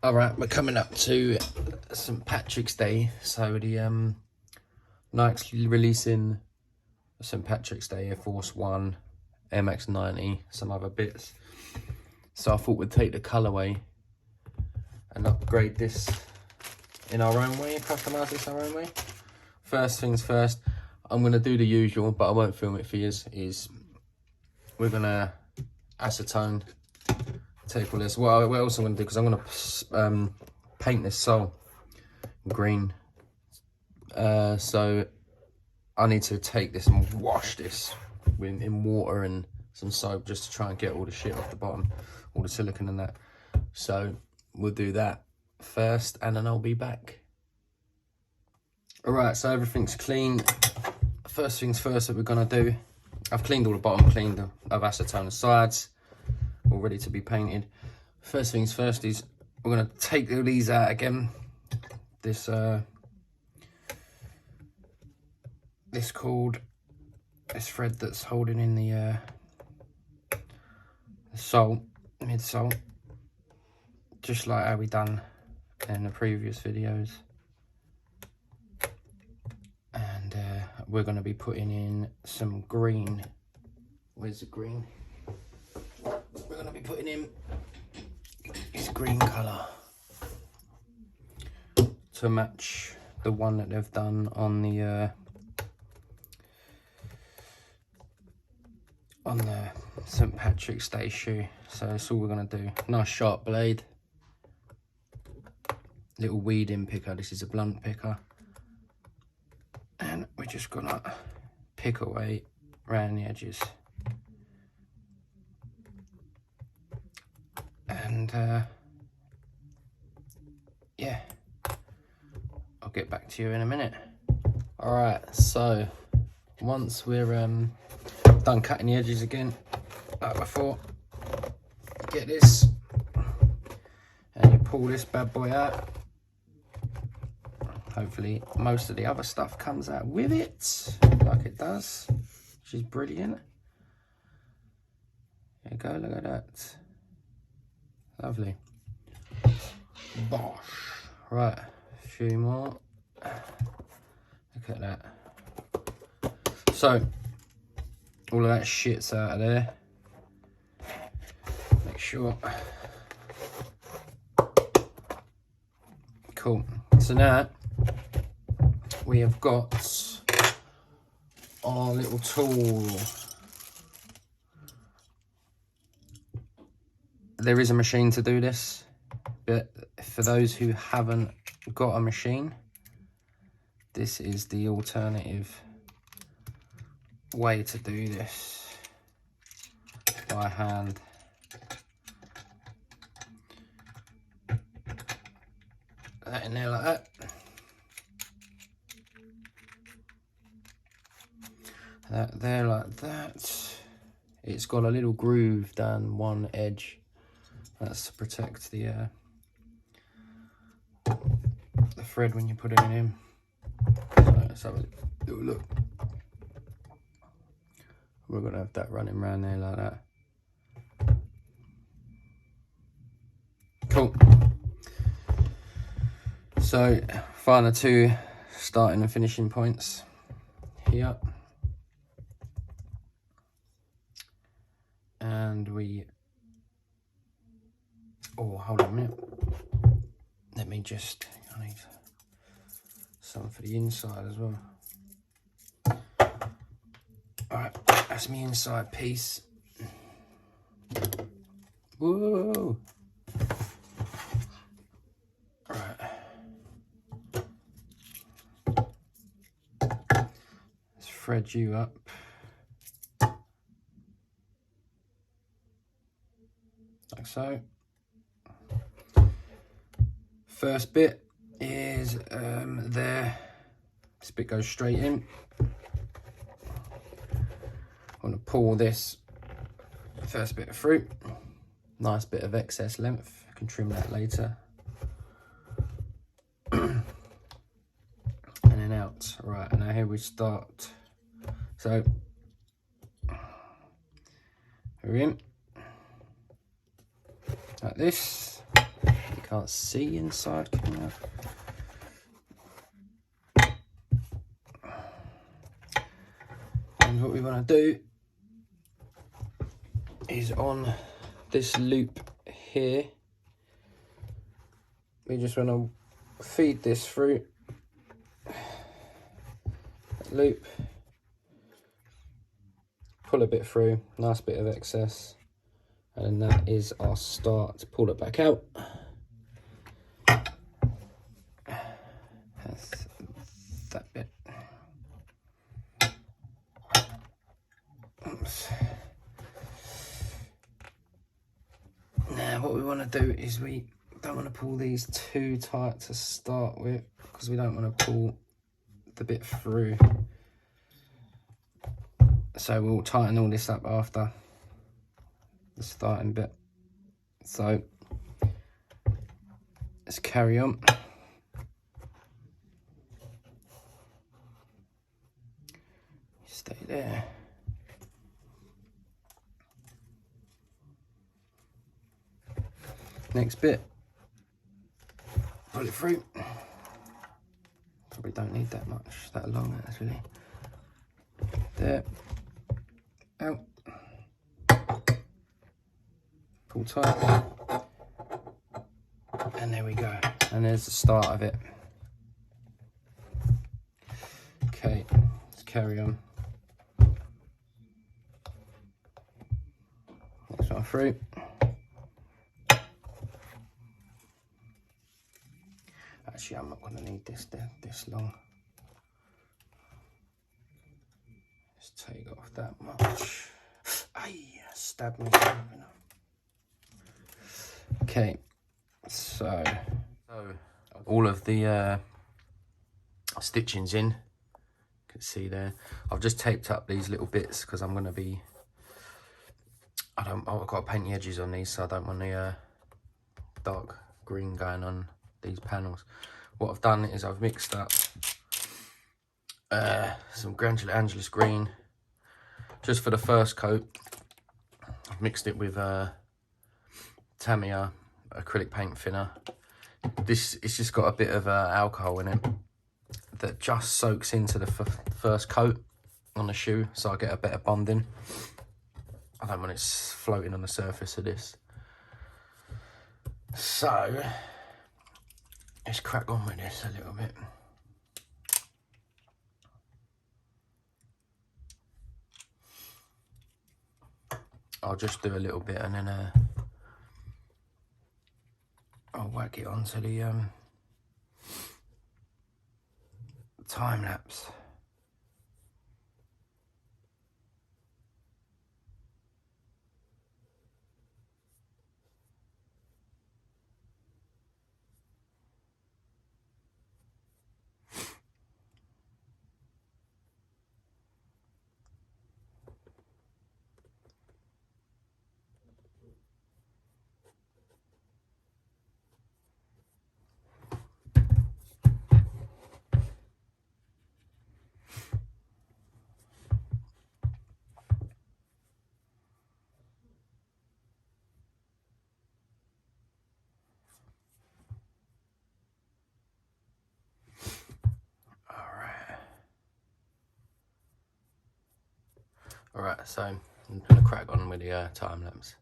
Alright, we're coming up to St. Patrick's Day, so the Nike's releasing St. Patrick's Day Air Force 1, MX90, some other bits. So I thought we'd take the colourway and upgrade this in our own way, customise this our own way. First things first, I'm going to do the usual, but I won't film it for you, is we're going to acetone, take all this. What else I'm going to do, because I'm going to paint this sole green. So I need to take this and wash this in water and some soap just to try and get all the shit off the bottom, all the silicone and that. So we'll do that first and then I'll be back. Alright, so everything's clean. First things first that we're going to do, I've cleaned all the bottom, cleaned I've acetone the sides, all ready to be painted. First things first is we're going to take all these out again. This thread that's holding in the sole, midsole, just like how we done in the previous videos. And we're going to be putting in some green. Where's the green? We're going to be putting in this green colour to match the one that they've done on the St. Patrick's Day shoe. So that's all we're going to do. Nice sharp blade, little weeding picker. This is a blunt picker, and we're just gonna pick away around the edges. And yeah, I'll get back to you in a minute. All right, so once we're done cutting the edges again, like before, get this and you pull this bad boy out. Hopefully most of the other stuff comes out with it, like it does, which is brilliant. There you go, look at that. Lovely. Bosh. Right, a few more. Look at that. So, all of that shit's out of there. Make sure. Cool. So now, we have got our little tool. There is a machine to do this, but for those who haven't got a machine, this is the alternative way to do this, by hand. That in there like that. That there like that. It's got a little groove down one edge. That's to protect the thread when you put it in. So let's have a little look. We're gonna have that running around there like that. Cool. So find the two starting and finishing points here. And we, oh, hold on a minute. Let me just, I need some for the inside as well. Alright, that's my inside piece. Whoa! Alright. Let's thread you up. Like so. First bit is there. This bit goes straight in. I'm going to pull this first bit of fruit. Nice bit of excess length. I can trim that later. And then out. Right, and now here we start. So we're in. Like this. You can't see inside, can you? And what we want to do is on this loop here, we just want to feed this through that loop, pull a bit through, nice bit of excess, and that is our start. Pull it back out. That's that bit. Oops. Now what we want to do is we don't want to pull these too tight to start with, because we don't want to pull the bit through. So we'll tighten all this up after the starting bit. So let's carry on. Stay there. Next bit, pull it through. Probably don't need that much, that long actually. There, out, pull tight, and there we go. And there's the start of it. Okay, let's carry on. Next one through. Actually, I'm not going to need this long. Just take off that much. Ay, stab me. Okay, so all of the stitching's in. You can see there. I've just taped up these little bits because I'm going to be. I've got to paint the edges on these, so I don't want the dark green going on these panels. What I've done is I've mixed up some Granular Angelus green just for the first coat. I've mixed it with Tamiya acrylic paint thinner. It's just got a bit of alcohol in it that just soaks into the first coat on the shoe, so I get a better bonding. I don't want it floating on the surface of this. So let's crack on with this a little bit. I'll just do a little bit and then I'll whack it onto the time lapse. Alright, so I'm going to crack on with the time lapse.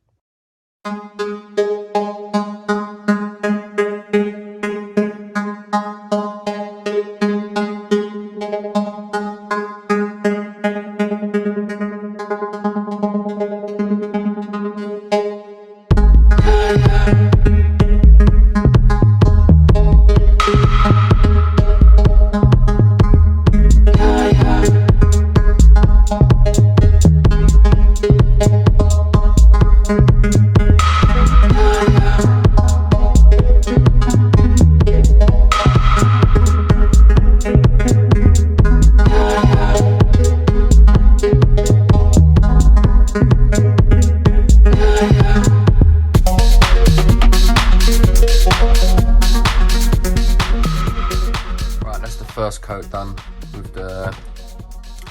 First coat done with the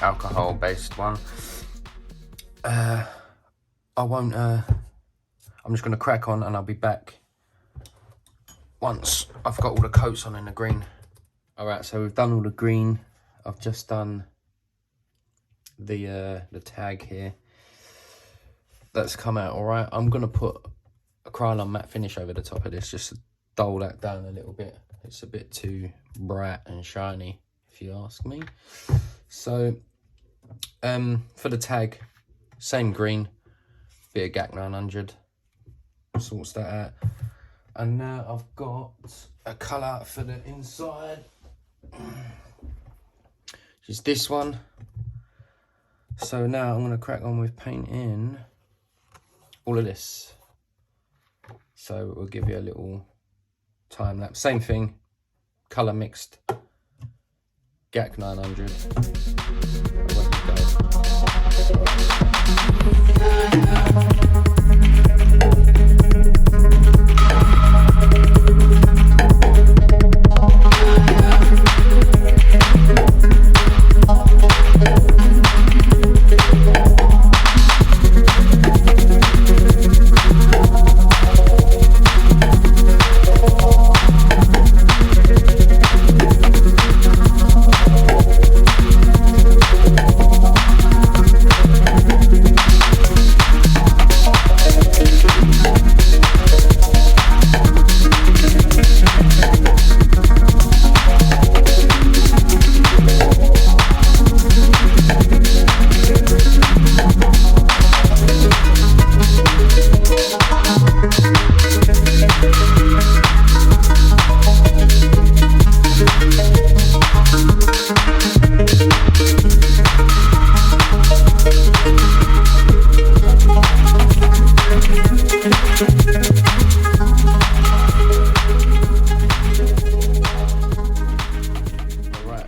alcohol based one. I won't I'm just going to crack on and I'll be back once I've got all the coats on in the green. All right, so we've done all the green. I've just done the tag here. That's come out all right. I'm gonna put a Krylon matte finish over the top of this just to dull that down a little bit. It's a bit too bright and shiny, if you ask me. So for the tag, same green, bit of GAC 900, sorts that out. And now I've got a colour for the inside, which is this one. So now I'm going to crack on with painting all of this. So we'll give you a little time lapse. Same thing, colour mixed, GAC 900.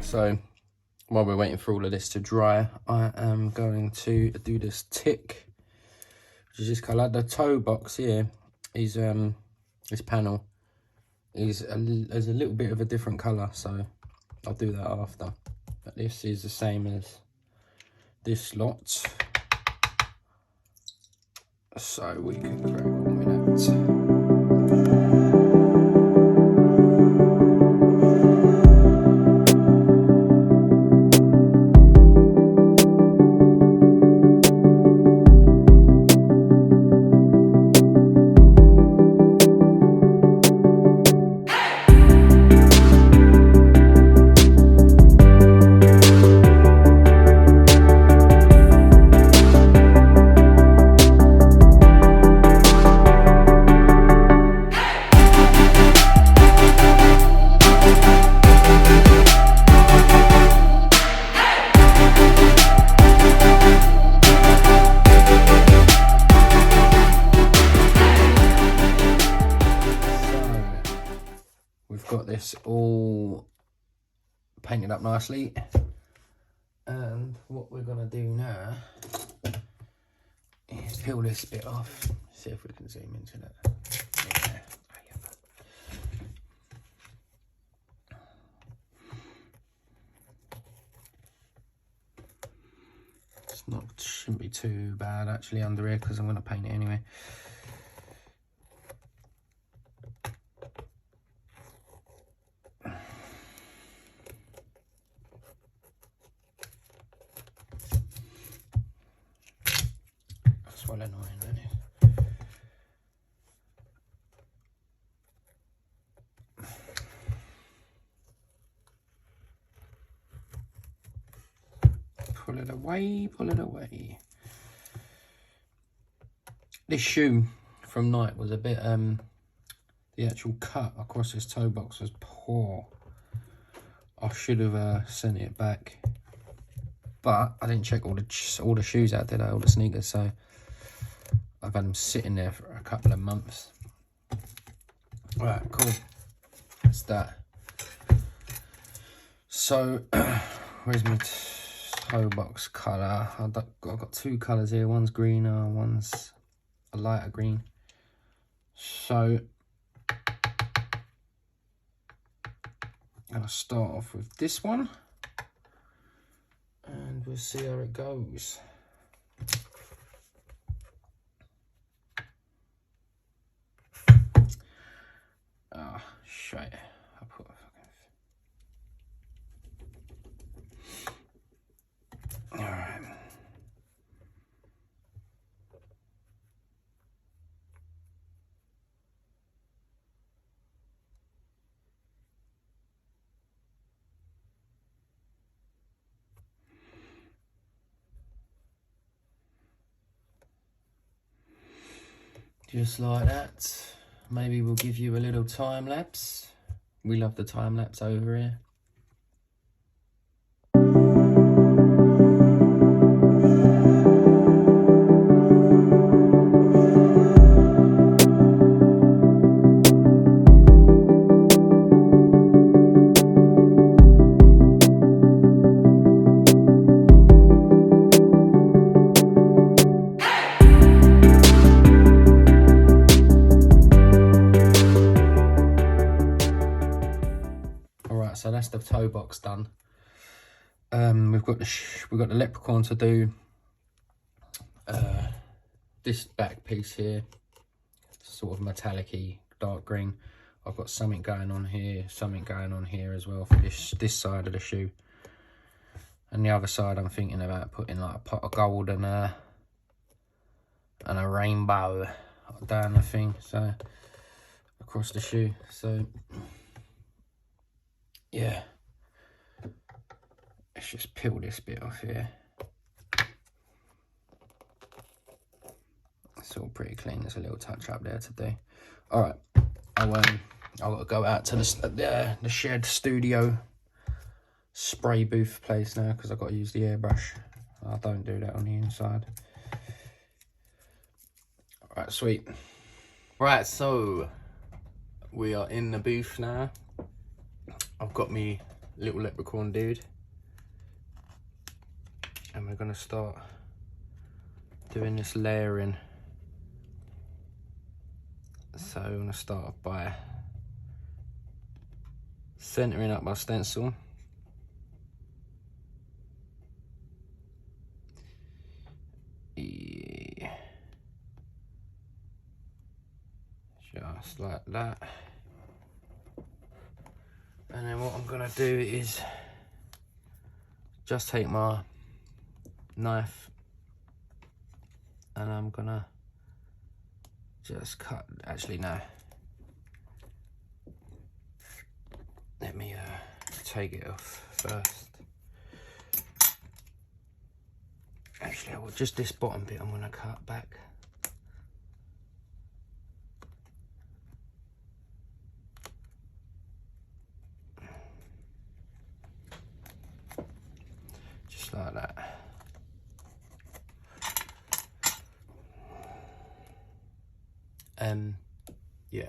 So while we're waiting for all of this to dry, I am going to do this tick, which is this colour. The toe box here is this panel is a little bit of a different colour, so I'll do that after. But this is the same as this lot, so we can crack on with that. Got this all painted up nicely, and what we're gonna do now is peel this bit off. See if we can zoom into that. Yeah. Shouldn't be too bad actually under here, because I'm gonna paint it anyway. Well annoying, isn't it? Pull it away, pull it away. This shoe from Nike was a bit the actual cut across this toe box was poor. I should have sent it back, but I didn't check all the shoes out, did I? All the sneakers, so I've had them sitting there for a couple of months. Right, cool. That's that. So, where's my toe box colour? I've got two colours here. One's greener, one's a lighter green. So, I'm going to start off with this one, and we'll see how it goes. Just like that. Maybe we'll give you a little time lapse. We love the time lapse over here. So that's the toe box done. We've got the leprechaun to do. This back piece here, sort of metallic-y, dark green. I've got something going on here, something going on here as well for this side of the shoe. And the other side, I'm thinking about putting like a pot of gold and a rainbow down the thing, so across the shoe. So yeah, let's just peel this bit off here. It's all pretty clean. There's a little touch up there to do. All right, I've got to go out to the shed studio spray booth place now because I've got to use the airbrush. I don't do that on the inside. All right, sweet. Right, so we are in the booth now. I've got me little leprechaun dude, and we're gonna start doing this layering. So I'm gonna start off by centering up my stencil. Yeah. Just like that. And then what I'm gonna do is just take my knife and I'm gonna just cut. Actually, no. Let me take it off first. Actually, just this bottom bit I'm gonna cut back. Like that. Yeah.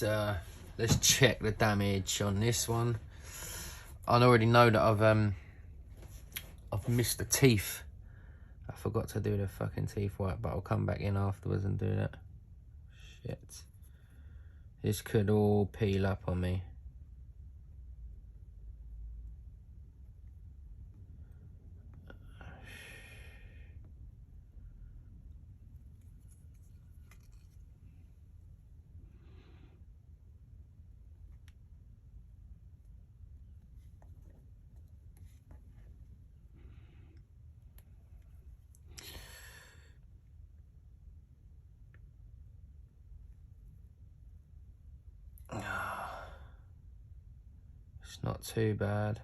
let's check the damage on this one. I already know that I've missed the teeth. I forgot to do the fucking teeth white, but I'll come back in afterwards and do that. Shit. This could all peel up on me. It's not too bad.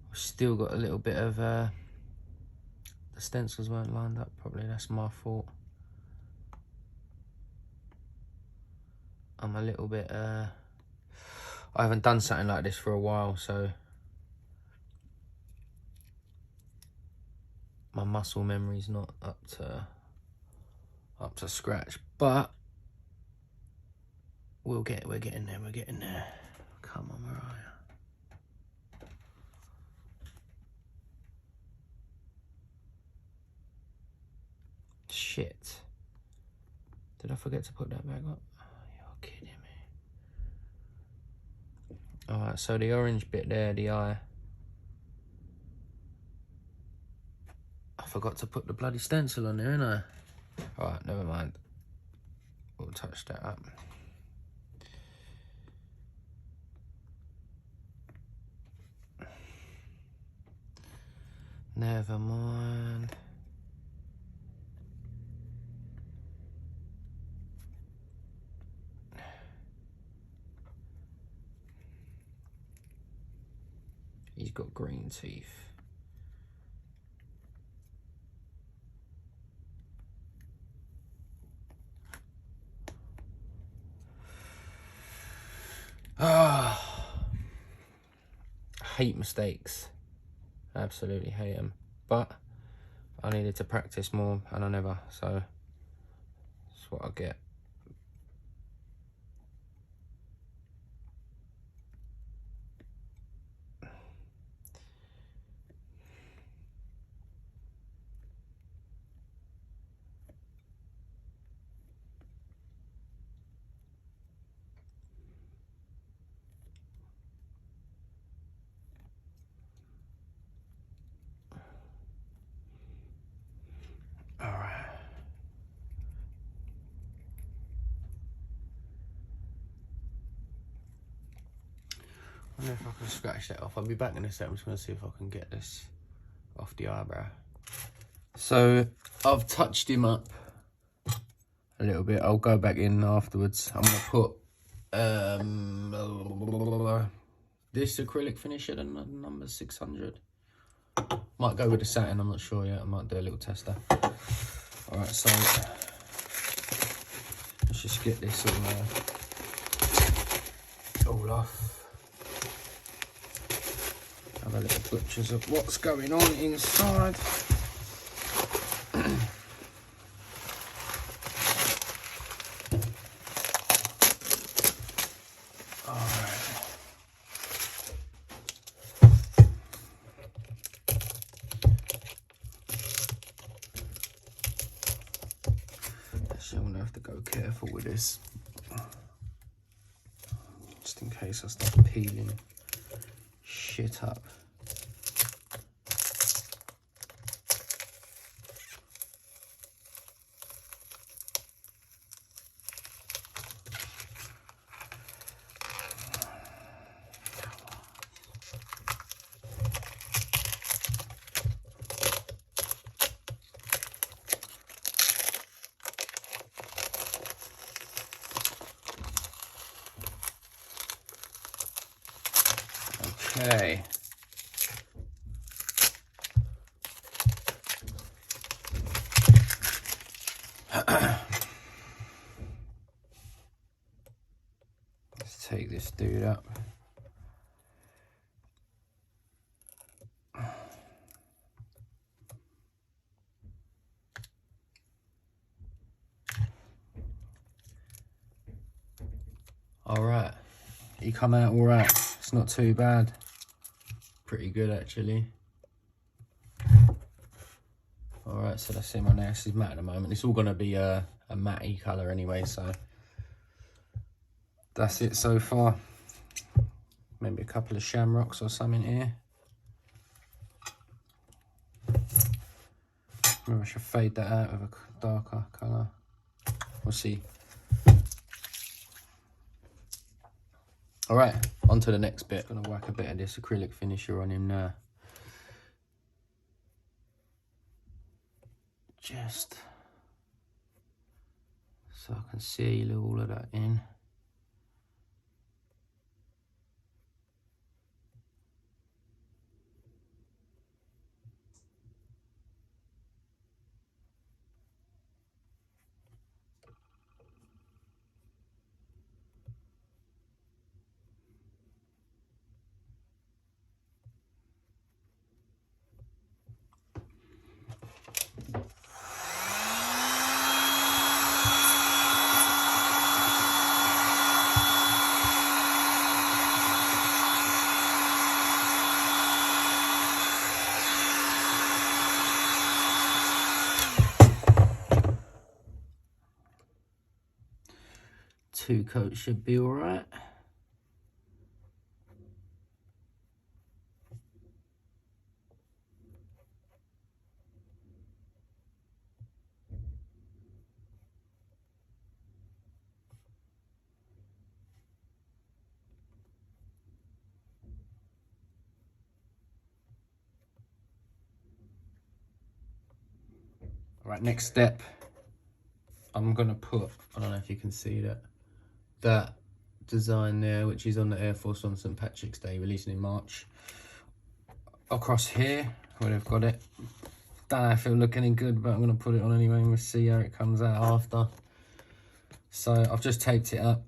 We've still got a little bit of the stencils weren't lined up properly. That's my fault. I'm a little bit I haven't done something like this for a while, so my muscle memory's not up to scratch, but we're getting there. Come on, Mariah. Shit. Did I forget to put that back up? Oh, you're kidding me. Alright, so the orange bit there, the eye. I forgot to put the bloody stencil on there, didn't I? Alright, never mind. We'll touch that up. Never mind. He's got green teeth. Hate mistakes. Absolutely hate them. But I needed to practice more and I never, so that's what I get. I wonder if I can scratch that off. I'll be back in a sec. I'm just going to see if I can get this off the eyebrow. So I've touched him up a little bit. I'll go back in afterwards. I'm going to put this acrylic finish at number 600. Might go with the satin, I'm not sure yet. I might do a little tester. Alright, so let's just get this all off. Have a little butchers of what's going on inside. I'm gonna have to go careful with this, just in case I start peeling shit up. Okay. Let's take this do that. Alright, he come out alright. It's not too bad. Pretty good actually. Alright, so that's him on there. This is matte at the moment. It's all going to be a matte-y colour anyway, so that's it so far. Maybe a couple of shamrocks or something here. Maybe I should fade that out with a darker colour. We'll see. Alright, on to the next bit. I'm going to whack a bit of this acrylic finisher on him now. Just so I can seal all of that in. Two coats should be alright. Alright, next step. I'm gonna put, I don't know if you can see that design there, which is on the Air Force on St. Patrick's Day, releasing in March, across here where they've got it. Don't know if it'll look any good, but I'm going to put it on anyway and we'll see how it comes out after. So I've just taped it up.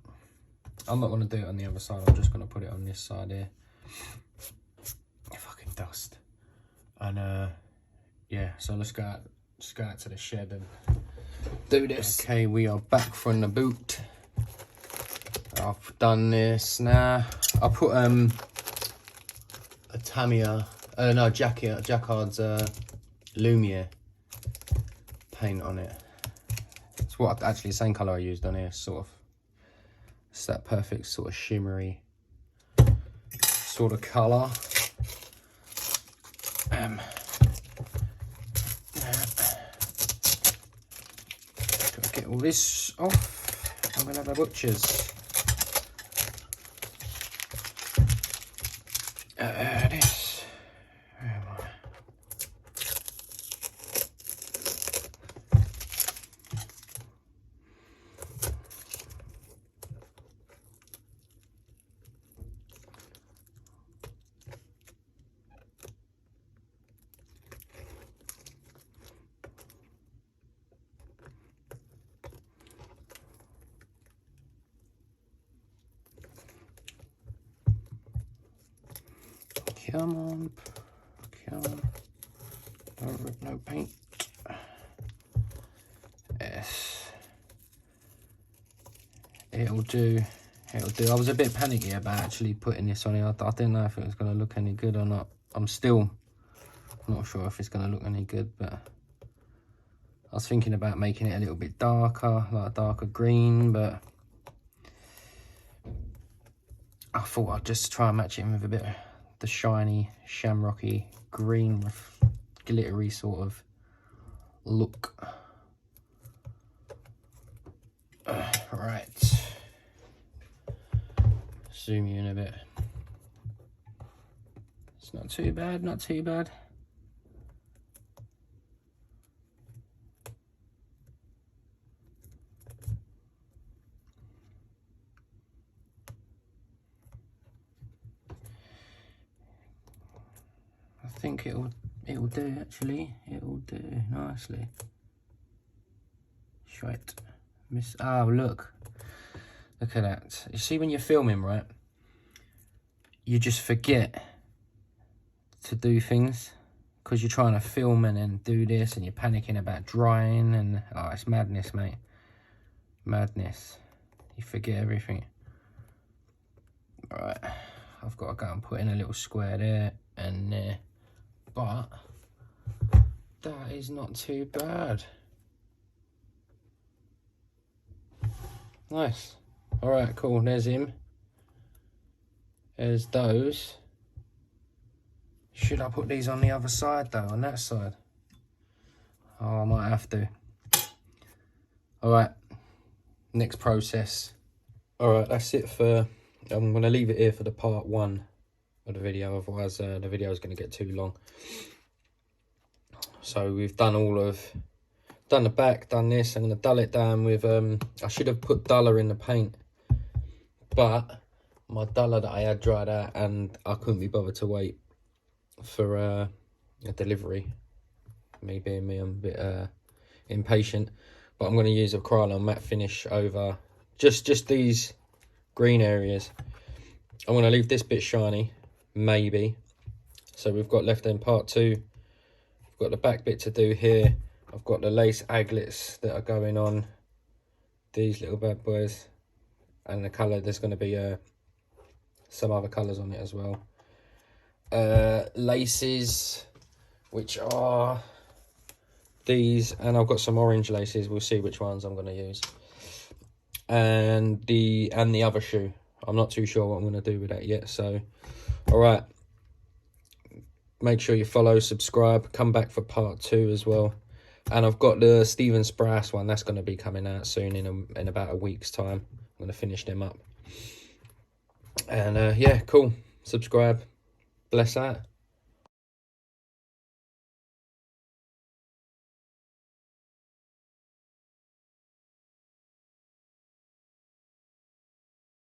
I'm not going to do it on the other side, I'm just going to put it on this side here. Fucking dust. And yeah, so let's go out to the shed and do this. Okay, we are back from the boot. I've done this now. I put a Tamiya, no, Jacquard's Lumiere paint on it. It's what actually the same colour I used on here, sort of. It's that perfect sort of shimmery sort of colour. Gotta get all this off. I'm gonna have a butcher's. This. Where am I? Come on, don't rip no paint. Yes, it'll do. I was a bit panicky about actually putting this on here. I didn't know if it was going to look any good or not. I'm still not sure if it's going to look any good, but I was thinking about making it a little bit darker, like a darker green, but I thought I'd just try and match it in with a bit of the shiny, shamrocky green with glittery sort of look. Right, zoom you in a bit. It's not too bad, not too bad. I think it'll do actually. It'll do nicely. Shite. Oh look at that. You see when you're filming, right? you just forget to do things because you're trying to film and then do this, and you're panicking about drying, and oh, it's madness, mate. Madness. You forget everything. Alright, I've got to go and put in a little square there and there, but that is not too bad. Nice. Alright, cool. There's him. There's those. Should I put these on the other side though, on that side? Oh, I might have to. Alright, next process. Alright, that's it for, I'm going to leave it here for the part 1 of the video, otherwise the video is going to get too long. So we've done done the back, done this. I'm going to dull it down with, I should have put duller in the paint, but my duller that I had dried out and I couldn't be bothered to wait for a delivery. Me being me, I'm a bit impatient, but I'm going to use a Krylon matte finish over just these green areas. I'm going to leave this bit shiny, maybe. So we've got left in part 2. We've got the back bit to do here. I've got the lace aglets that are going on these little bad boys, and the colour, there's going to be some other colours on it as well. Laces, which are these, and I've got some orange laces. We'll see which ones I'm going to use. And the other shoe, I'm not too sure what I'm going to do with that yet. So, all right, make sure you follow, subscribe, come back for part 2 as well. And I've got the Steven Sprass one that's going to be coming out soon in about a week's time. I'm going to finish them up. And yeah, cool. Subscribe. Bless that.